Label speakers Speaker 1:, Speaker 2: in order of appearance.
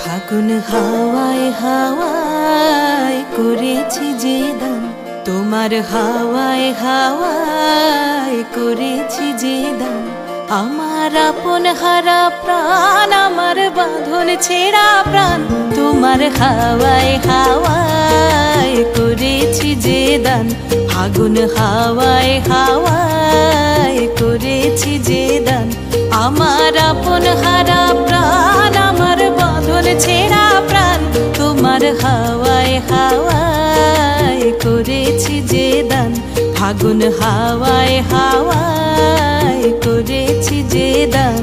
Speaker 1: ফাগুন হাওয়ায় হাওয়ায় করেছি যে দান, তোমার হাওয়ায় হাওয়ায় করেছি যে দান। আমার আপন হারা প্রাণ, আমার বাঁধন ছেঁড়া প্রাণ, তোমার হাওয়ায় হাওয়ায় করেছি যে দান। ফাগুন হাওয়ায় হাওয়ায় করেছি যে দান। আমার আপন হারা প্রাণ, আমার বাঁধন ছেঁড়া প্রাণ, তোমার হাওয়ায় হাওয়ায় করেছি যে দান। ফাগুন হাওয়ায় হাওয়ায় করেছি যে দান।